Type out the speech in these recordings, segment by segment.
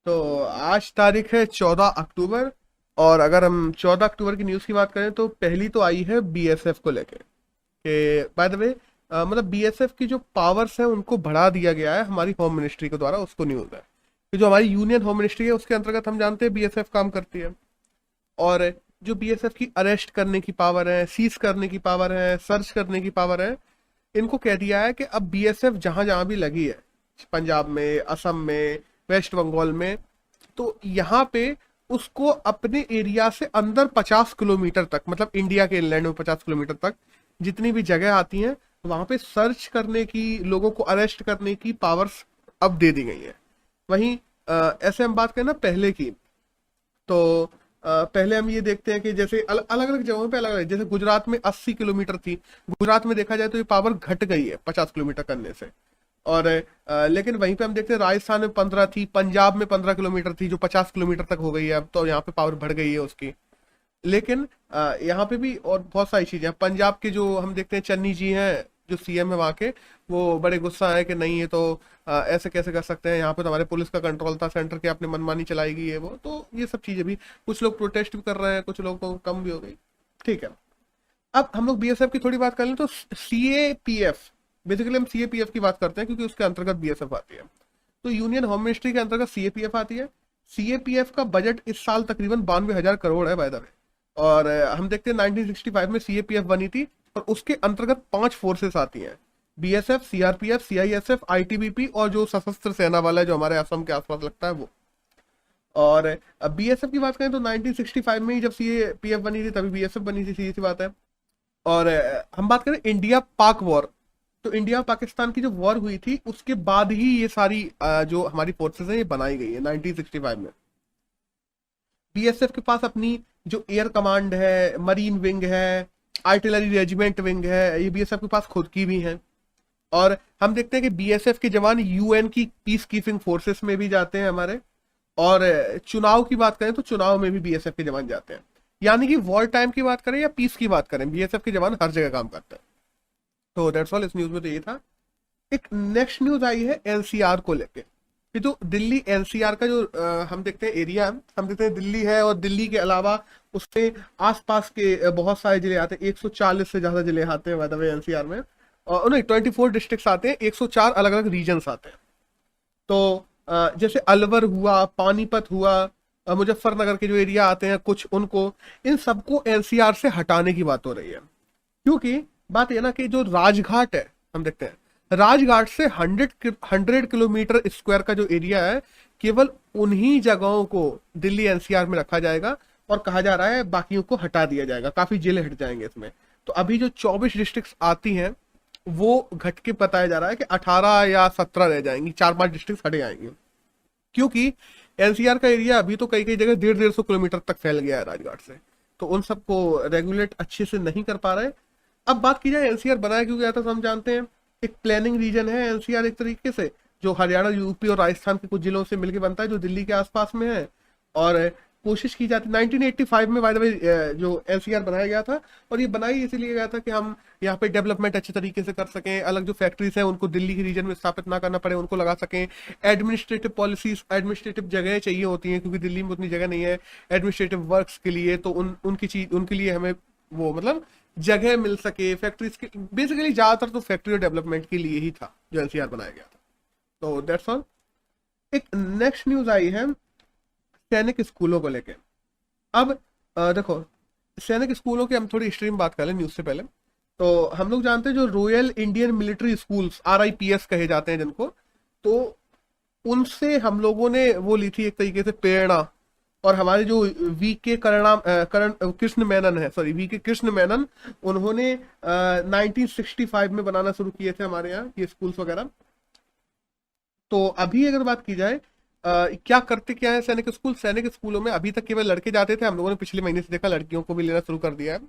तो आज तारीख है 14 अक्टूबर। और अगर हम 14 अक्टूबर की न्यूज़ की बात करें तो पहली तो आई है बीएसएफ को लेके कि बाय द वे मतलब बीएसएफ की जो पावर्स हैं उनको बढ़ा दिया गया है हमारी होम मिनिस्ट्री के द्वारा। उसको न्यूज़ है कि जो हमारी यूनियन होम मिनिस्ट्री है उसके अंतर्गत हम जानते हैं बीएसएफ काम करती है। और जो बीएसएफ की अरेस्ट करने की पावर है, सीज करने की पावर है, सर्च करने की पावर है, इनको कह दिया है कि अब बीएसएफ जहां जहां भी लगी है, पंजाब में, असम में, वेस्ट बंगाल में, तो यहाँ पे उसको अपने एरिया से अंदर 50 किलोमीटर तक, मतलब इंडिया के इनलैंड में 50 किलोमीटर तक जितनी भी जगह आती हैं वहां पे सर्च करने की, लोगों को अरेस्ट करने की पावर्स अब दे दी गई है। वहीं ऐसे हम बात करें ना पहले की, तो पहले हम ये देखते हैं कि जैसे अलग अलग जगहों पे अलग अलग, जैसे गुजरात में 80 किलोमीटर थी। गुजरात में देखा जाए तो ये पावर घट गई है 50 किलोमीटर करने से। और लेकिन वहीं पे हम देखते हैं राजस्थान में 15 थी, पंजाब में 15 किलोमीटर थी जो 50 किलोमीटर तक हो गई है। अब तो यहाँ पे पावर बढ़ गई है उसकी। लेकिन यहाँ पे भी और बहुत सारी चीजें हैं। पंजाब के जो हम देखते हैं चन्नी जी हैं, जो सीएम है वहाँ के, वो बड़े गुस्सा है कि नहीं ये तो ऐसे कैसे कर सकते हैं, यहाँ पे तो हमारे पुलिस का कंट्रोल था, सेंटर की आपने मनमानी चलाई गई है। वो तो ये सब चीजें भी, कुछ लोग प्रोटेस्ट भी कर रहे हैं, कुछ लोग को कम भी हो गई। ठीक है। अब हम लोग बीएसएफ की थोड़ी बात कर लें तो सीएपीएफ, बेसिकली हम सीएपीएफ की बात करते हैं क्योंकि उसके अंतर्गत बीएसएफ आती है। तो यूनियन होम मिनिस्ट्री के अंतर्गत सीएपीएफ आती है। सीएपीएफ का बजट इस साल तकरीबन 92,000 करोड़ है बाय द वे। और हम देखते हैं 1965 में सीएपीएफ बनी थी और उसके अंतर्गत 5 फोर्सेस आती हैं। बीएसएफ, सीआरपीएफ, सीआईएसएफ, आईटीबीपी और जो सशस्त्र सेना वाला है जो हमारे असम के आसपास लगता है वो। और बीएसएफ की बात करें तो 1965 में ही जब सीएपीएफ बनी थी तभी बीएसएफ बनी थी, सीधी सी बात है। और हम बात करें इंडिया पाक वॉर, तो इंडिया पाकिस्तान की जो वॉर हुई थी उसके बाद ही ये सारी जो हमारी फोर्सेस हैं ये बनाई गई है 1965 में। बीएसएफ के पास अपनी जो एयर कमांड है, मरीन विंग है, आर्टिलरी रेजिमेंट विंग है, ये बीएसएफ के पास खुद की भी है। और हम देखते हैं कि बीएसएफ के जवान यूएन की पीस कीपिंग फोर्सेस में भी जाते हैं हमारे। और चुनाव की बात करें तो चुनाव में भी बीएसएफ के जवान जाते हैं। यानी कि वॉर टाइम की बात करें या पीस की बात करें, बीएसएफ के जवान हर जगह काम करते हैं। तो दैट्स ऑल इस न्यूज में तो ये था। एक नेक्स्ट न्यूज आई है एनसीआर को लेके कि जो दिल्ली एनसीआर का जो हम देखते हैं एरिया, हम देखते हैं दिल्ली है और दिल्ली के अलावा उसके आसपास के बहुत सारे जिले आते हैं। 140 से ज्यादा जिले आते हैं बाय द वे एनसीआर में। और नहीं, 24 डिस्ट्रिक्ट आते हैं, 104 अलग अलग रीजन्स आते हैं। तो जैसे अलवर हुआ, पानीपत हुआ, मुजफ्फरनगर के जो एरिया आते हैं कुछ, उनको, इन सबको एनसीआर से हटाने की बात हो रही है। क्योंकि बात ये ना कि जो राजघाट है, हम देखते हैं राजघाट से 100 किलोमीटर स्क्वायर का जो एरिया है, केवल उन्हीं जगहों को दिल्ली एनसीआर में रखा जाएगा और कहा जा रहा है बाकियों को हटा दिया जाएगा, काफी जिले हट जाएंगे इसमें। तो अभी जो 24 डिस्ट्रिक्ट आती हैं वो घट के बताया जा रहा है कि 18 या 17 रह जाएंगी, 4-5 डिस्ट्रिक्ट हटे जाएंगे। क्योंकि एनसीआर का एरिया अभी तो कई कई जगह 150-150 किलोमीटर तक फैल गया है राजघाट से। तो उन सबको रेगुलेट अच्छे से नहीं कर पा रहे। अब बात की जाए एनसीआर बनाया क्यों गया था, तो हम जानते हैं एक प्लानिंग रीजन है एनसीआर एक तरीके से, जो हरियाणा, यूपी और राजस्थान के कुछ जिलों से मिलकर बनता है, जो दिल्ली के आसपास में है। और कोशिश की जाती 1985 में बाय द वे जो एनसीआर बनाया गया था। और ये बनाई इसीलिए गया था कि हम यहाँ पे डेवलपमेंट अच्छे तरीके से कर सकें, अलग जो फैक्ट्रीज हैं उनको दिल्ली के रीजन में स्थापित ना करना पड़े, उनको लगा सकें। एडमिनिस्ट्रेटिव पॉलिसीज, एडमिनिस्ट्रेटिव जगह चाहिए होती हैं क्योंकि दिल्ली में उतनी जगह नहीं है एडमिनिस्ट्रेटिव वर्क्स के लिए। तो उनकी चीज, उनके लिए हमें वो मतलब जगह मिल सके फैक्ट्रीज के, बेसिकली ज्यादातर तो फैक्ट्री डेवलपमेंट के लिए ही था जो एनसीआर बनाया गया था। तो दैट्स ऑल। एक नेक्स्ट न्यूज आई है सैनिक स्कूलों को लेके। अब देखो, सैनिक स्कूलों की हम थोड़ी हिस्ट्री में बात कर लें न्यूज से पहले। तो हम लोग जानते हैं जो रॉयल इंडियन मिलिट्री स्कूल्स, आरआईपीएस कहे जाते हैं जिनको, तो उनसे हम लोगों ने वो ली थी एक तरीके से प्रेरणा। और हमारे जो वी के करण कृष्ण मेनन है, सॉरी वी के कृष्ण मेनन, उन्होंने 1965 में बनाना शुरू किए थे हमारे यहाँ ये स्कूल्स वगैरह। तो अभी अगर बात की जाए क्या करते क्या है सैनिक स्कूल, सैनिक स्कूलों में अभी तक केवल लड़के जाते थे, हम लोगों ने पिछले महीने से देखा लड़कियों को भी लेना शुरू कर दिया है।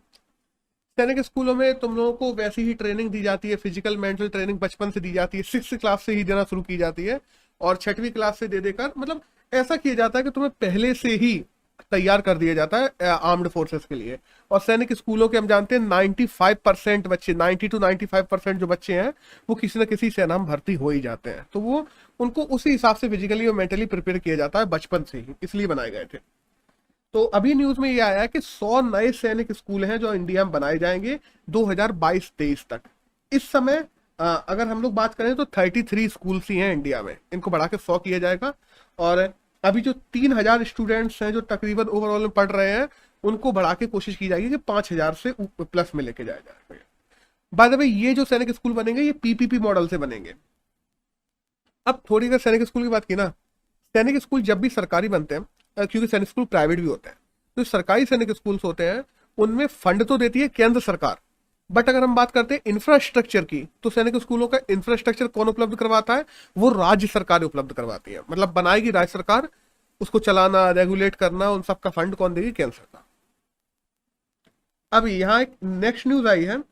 सैनिक स्कूलों में तुम लोगों को वैसी ही ट्रेनिंग दी जाती है, फिजिकल मेंटल ट्रेनिंग बचपन से दी जाती है, 6th क्लास से ही देना शुरू की जाती है। और 6वीं क्लास से दे देकर, मतलब ऐसा किया जाता है कि तुम्हें पहले से ही तैयार कर दिया जाता है आर्म्ड फोर्सेस के लिए। और सैनिक स्कूलों के हम जानते हैं 95% बच्चे, 90 to 95% जो बच्चे हैं वो किसी न किसी सेना में भर्ती हो ही जाते हैं। तो वो उनको उसी हिसाब से फिजिकली और मेंटली प्रिपेयर किया जाता है बचपन से ही, इसलिए बनाए गए थे। तो अभी न्यूज में ये आया है कि 100 नए सैनिक स्कूल हैं जो इंडिया में बनाए जाएंगे 2022-23 तक। इस समय अगर हम लोग बात करें तो 33 स्कूल्स ही हैं इंडिया में, इनको बढ़ा के 100 किया जाएगा। और अभी जो 3000 स्टूडेंट्स हैं जो तकरीबन ओवरऑल में पढ़ रहे हैं, उनको बढ़ा के कोशिश की जाएगी कि 5000 से प्लस में लेके जाया जाएगा। बाय द वे, ये जो सैनिक स्कूल बनेंगे ये पीपीपी मॉडल से बनेंगे। अब थोड़ी अगर सैनिक स्कूल की बात की ना, सैनिक स्कूल जब भी सरकारी बनते हैं, क्योंकि सैनिक स्कूल प्राइवेट भी होते हैं, तो सरकारी सैनिक स्कूल्स होते हैं उनमें फंड तो देती है केंद्र सरकार, बट अगर हम बात करते हैं इंफ्रास्ट्रक्चर की, तो सैनिक स्कूलों का इंफ्रास्ट्रक्चर कौन उपलब्ध करवाता है? वो राज्य सरकार उपलब्ध करवाती है। मतलब बनाएगी राज्य सरकार, उसको चलाना, रेगुलेट करना, उन सब का फंड कौन देगी? केंद्र सरकार। अभी यहाँ एक नेक्स्ट न्यूज आई है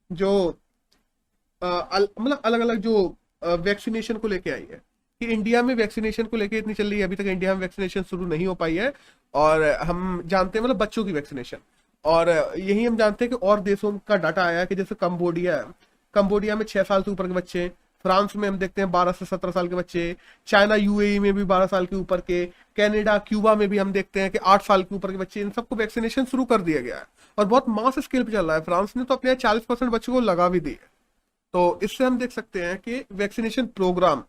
जो मतलब अलग अलग जो वैक्सीनेशन को लेके आई है कि इंडिया में वैक्सीनेशन को लेके इतनी चल रही है, अभी तक इंडिया में वैक्सीनेशन शुरू नहीं हो पाई है। और हम जानते हैं मतलब बच्चों की वैक्सीनेशन, और यही हम जानते हैं कि और देशों का डाटा आया है कि जैसे कंबोडिया है, कंबोडिया में 6 साल से ऊपर के बच्चे, फ्रांस में हम देखते हैं 12 से 17 साल के बच्चे, चाइना यूएई में भी 12 साल के ऊपर के, कनाडा क्यूबा में भी हम देखते हैं कि 8 साल के ऊपर के बच्चे, इन सबको वैक्सीनेशन शुरू कर दिया गया है और बहुत मास स्केल पे चल रहा है। फ्रांस ने तो अपने 40% बच्चों को लगा भी दी है। तो इससे हम देख सकते हैं कि वैक्सीनेशन प्रोग्राम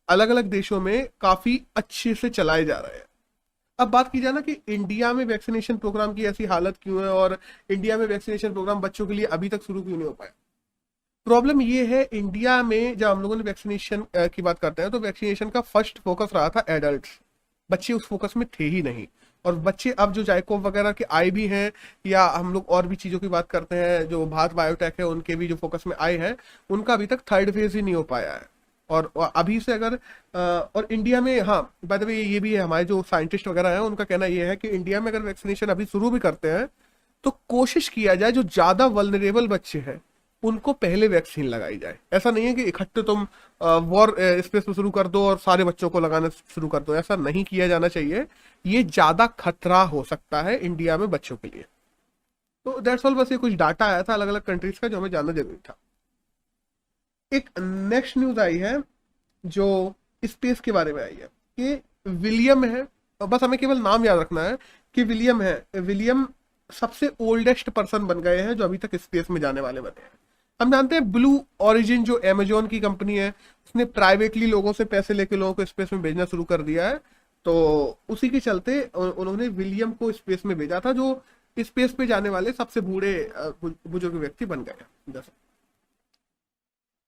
अलग अलग देशों में काफी अच्छे से चलाए जा रहे हैं। अब बात की जाए ना कि इंडिया में वैक्सीनेशन प्रोग्राम की ऐसी हालत क्यों है और इंडिया में वैक्सीनेशन प्रोग्राम बच्चों के लिए अभी तक शुरू क्यों नहीं हो पाया। प्रॉब्लम ये है, इंडिया में जब हम लोगों ने वैक्सीनेशन की बात करते हैं तो वैक्सीनेशन का फर्स्ट फोकस रहा था एडल्ट, बच्चे उस फोकस में थे ही नहीं। और बच्चे अब जो जाइकोव वगैरह के आए भी हैं, या हम लोग और भी चीज़ों की बात करते हैं जो भारत बायोटेक है, उनके भी जो फोकस में आए हैं, उनका अभी तक थर्ड फेज ही नहीं हो पाया है। और अभी से अगर और इंडिया में, हाँ बाय द वे ये भी है, हमारे जो साइंटिस्ट वगैरह हैं उनका कहना ये है कि इंडिया में अगर वैक्सीनेशन अभी शुरू भी करते हैं तो कोशिश किया जाए जो ज़्यादा वल्नरेबल बच्चे हैं उनको पहले वैक्सीन लगाई जाए। ऐसा नहीं है कि इकट्ठे तुम वॉर स्पेस में शुरू कर दो और सारे बच्चों को लगाना शुरू कर दो, ऐसा नहीं किया जाना चाहिए। ये ज्यादा खतरा हो सकता है इंडिया में बच्चों के लिए। तो दैट्स ऑल, बस ये कुछ डाटा आया था अलग अलग कंट्रीज का जो हमें जानना जरूरी था। एक नेक्स्ट न्यूज आई है जो स्पेस के बारे में आई है कि विलियम है, बस हमें केवल नाम याद रखना है कि विलियम है, विलियम सबसे ओल्डेस्ट पर्सन बन गए हैं जो अभी तक स्पेस में जाने वाले बने हैं। हम जानते हैं ब्लू ओरिजिन जो अमेजोन की कंपनी है, उसने प्राइवेटली लोगों से पैसे लेके लोगों को स्पेस में भेजना शुरू कर दिया है। तो उसी के चलते उन्होंने विलियम को स्पेस में भेजा था जो स्पेस पे जाने वाले सबसे बूढ़े बुजुर्ग व्यक्ति बन गए।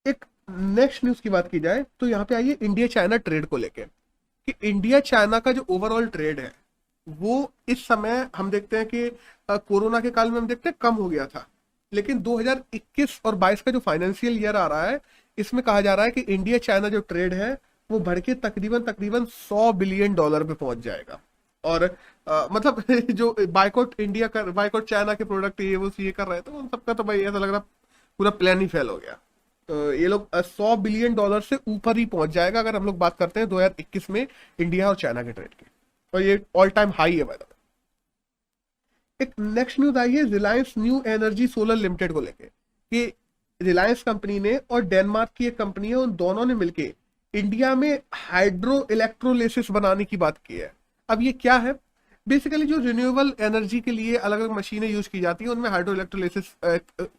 एक नेक्स्ट न्यूज की बात की जाए तो यहाँ पे आइए इंडिया चाइना ट्रेड को लेके कि इंडिया चाइना का जो ओवरऑल ट्रेड है वो इस समय हम देखते हैं कि कोरोना के काल में हम देखते हैं कम हो गया था, लेकिन 2021 और 22 का जो फाइनेंशियल ईयर आ रहा है इसमें कहा जा रहा है कि इंडिया चाइना जो ट्रेड है वो बढ़ के तकरीबन $100 बिलियन पे पहुंच जाएगा। और मतलब जो बाइकआउट इंडिया कर, बाइकआउट चाइना के प्रोडक्ट ये वो ये कर रहे थे, उन सबका तो भाई ऐसा लग रहा पूरा प्लान ही फेल हो गया। तो ये लोग $100 बिलियन से ऊपर ही पहुंच जाएगा अगर हम लोग बात करते हैं 2021 में इंडिया और चाइना के ट्रेड की, और ये ऑल टाइम हाई है भाई। एक नेक्स्ट न्यूज आई है Reliance new energy solar limited को लेके कि रिलायंस कंपनी ने और डेनमार्क की एक कंपनी है, उन दोनों ने मिलके इंडिया में हाइड्रो इलेक्ट्रोलिसिस बनाने की बात की है। अब ये क्या है? बेसिकली जो रिन्यूएबल एनर्जी के लिए अलग अलग मशीनें यूज की जाती हैं उनमें हाइड्रो इलेक्ट्रोलिसिस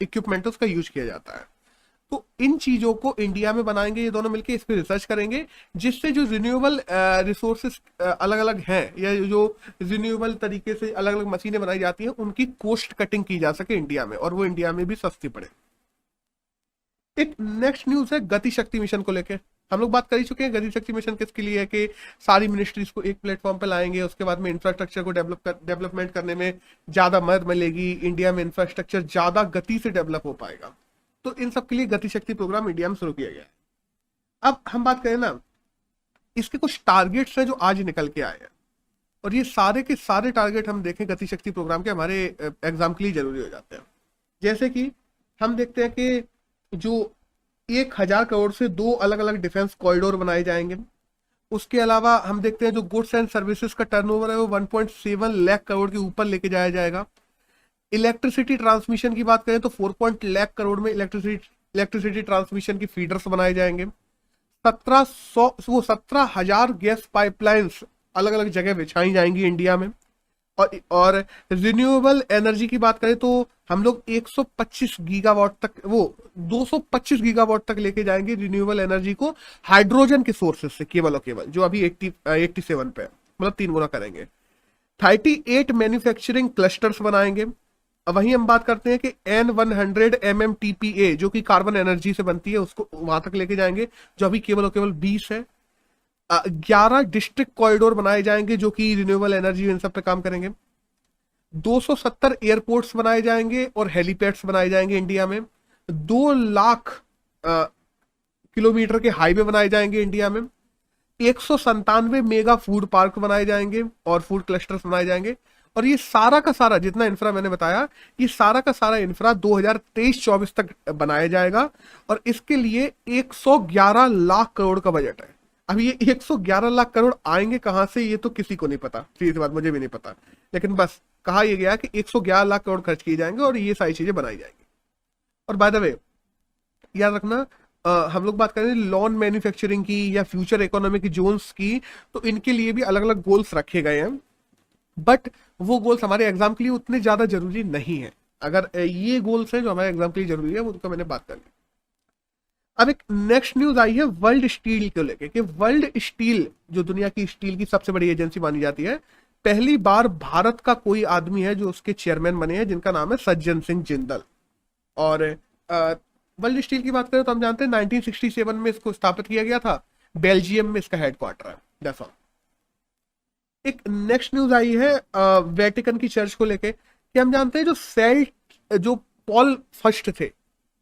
इक्विपमेंट उसका यूज किया जाता है। तो इन चीजों को इंडिया में बनाएंगे ये दोनों मिलकर, इस पर रिसर्च करेंगे जिससे जो रिन्यूएबल रिसोर्सेस अलग अलग हैं या जो रिन्यूएबल तरीके से अलग अलग मशीनें बनाई जाती हैं उनकी कॉस्ट कटिंग की जा सके इंडिया में, और वो इंडिया में भी सस्ती पड़े। एक नेक्स्ट न्यूज है गति शक्ति मिशन को लेके। हम लोग बात कर ही चुके हैं गति शक्ति मिशन किसके लिए है कि सारी मिनिस्ट्रीज को एक प्लेटफॉर्म पे लाएंगे, उसके बाद में इंफ्रास्ट्रक्चर को डेवलपमेंट करने में ज्यादा मदद मिलेगी, इंडिया में इंफ्रास्ट्रक्चर ज्यादा गति से डेवलप हो पाएगा। तो इन सब के लिए गति शक्ति प्रोग्राम इंडिया में शुरू किया गया है। अब हम बात करें ना, इसके कुछ टारगेट्स हैं जो आज निकल के आए हैं, और ये सारे के सारे टारगेट हम देखें गति शक्ति प्रोग्राम के हमारे एग्जाम के लिए जरूरी हो जाते हैं। जैसे कि हम देखते हैं कि जो 1000 करोड़ से 2 अलग अलग डिफेंस कॉरिडोर बनाए जाएंगे, उसके अलावा हम देखते हैं जो गुड्स एंड सर्विसेज का टर्नओवर है वो 1.7 लाख करोड़ के ऊपर लेके जाया जाएगा। इलेक्ट्रिसिटी ट्रांसमिशन की बात करें तो 4 लाख करोड़ में इलेक्ट्रिसिटी ट्रांसमिशन की फीडर्स बनाए जाएंगे। 17,000 गैस पाइपलाइंस अलग अलग जगह बिछाई जाएंगी इंडिया में। और रिन्यूएबल एनर्जी की बात करें तो हम लोग 125 गीगावाट तक, वो 225 गीगावाट तक लेके जाएंगे रिन्यूएबल एनर्जी को हाइड्रोजन के सोर्सेज से, केवल और केवल, जो अभी 87 पे है, मतलब 3 गुना करेंगे। 38 मैन्युफैक्चरिंग क्लस्टर्स बनाएंगे। अब वहीं हम बात करते हैं कि N100 MMTPA जो कि कार्बन एनर्जी से बनती है उसको वहां तक लेके जाएंगे, जो अभी केवल और केवल 20 है। 11 डिस्ट्रिक्ट कॉरिडोर बनाए जाएंगे जो कि रिन्यूएबल एनर्जी इन सब पे काम करेंगे। 270 एयरपोर्ट्स बनाए जाएंगे और हेलीपैड्स बनाए जाएंगे इंडिया में। 2 लाख किलोमीटर के हाईवे बनाए जाएंगे इंडिया में। 197 मेगा फूड पार्क बनाए जाएंगे और फूड क्लस्टर्स बनाए जाएंगे। और ये सारा का सारा जितना इंफ्रा मैंने बताया, ये सारा का सारा इंफ्रा 2023-24 तक बनाया जाएगा। और इसके लिए 111 लाख करोड़ का बजट है। अब ये 111 लाख करोड़ आएंगे कहां से, ये तो किसी को नहीं पता, सीधी बात, मुझे भी नहीं पता। लेकिन बस कहा यह गया कि 111 लाख करोड़ खर्च किए जाएंगे और ये सारी चीजें बनाई जाएंगी। और बाय द वे याद रखना, हम लोग बात करें लॉन मैन्युफैक्चरिंग की या फ्यूचर इकोनॉमिक जोन्स की, तो इनके लिए भी अलग अलग गोल्स रखे गए हैं। बट वो गोल्स हमारे एग्जाम के लिए उतने ज्यादा जरूरी नहीं है। अगर ये गोल्स हैं जो हमारे एग्जाम के लिए जरूरी है, उनका मैंने बात कर ली। अब एक नेक्स्ट न्यूज आई है वर्ल्ड स्टील को लेके, कि वर्ल्ड स्टील जो दुनिया की स्टील की सबसे बड़ी एजेंसी मानी जाती है, पहली बार भारत का कोई आदमी है जो उसके चेयरमैन बने हैं, जिनका नाम है सज्जन सिंह जिंदल। और वर्ल्ड स्टील की बात करें तो हम जानते हैं 1967 में इसको स्थापित किया गया था। बेल्जियम में इसका हेडक्वार्टर है। That's all. एक नेक्स्ट न्यूज आई है वेटिकन की चर्च को लेके, कि हम जानते हैं जो पॉल फर्स्ट थे,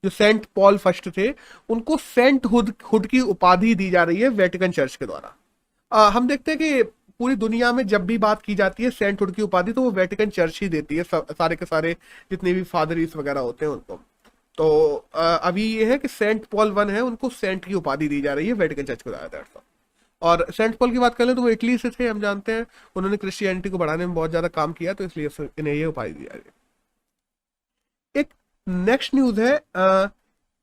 जो सेंट पॉल फर्स्ट थे, उनको सेंट हुड की उपाधि दी जा रही है वेटिकन चर्च के द्वारा। हम देखते हैं कि पूरी दुनिया में जब भी बात की जाती है सेंट हुड की उपाधि, तो वो वेटिकन चर्च ही देती है, सारे के सारे जितने भी फादरीज वगैरह होते हैं उनको। तो अभी ये है कि सेंट पॉल वन है, उनको सेंट की उपाधि दी जा रही है वेटिकन चर्च को द्वारा। और सेंट पॉल की बात करें तो वो इटली से थे, हम जानते हैं उन्होंने क्रिश्चियनिटी को बढ़ाने में बहुत ज्यादा काम किया, तो इसलिए इन्हें ये उपाधि दी जा रही है। एक नेक्स्ट न्यूज है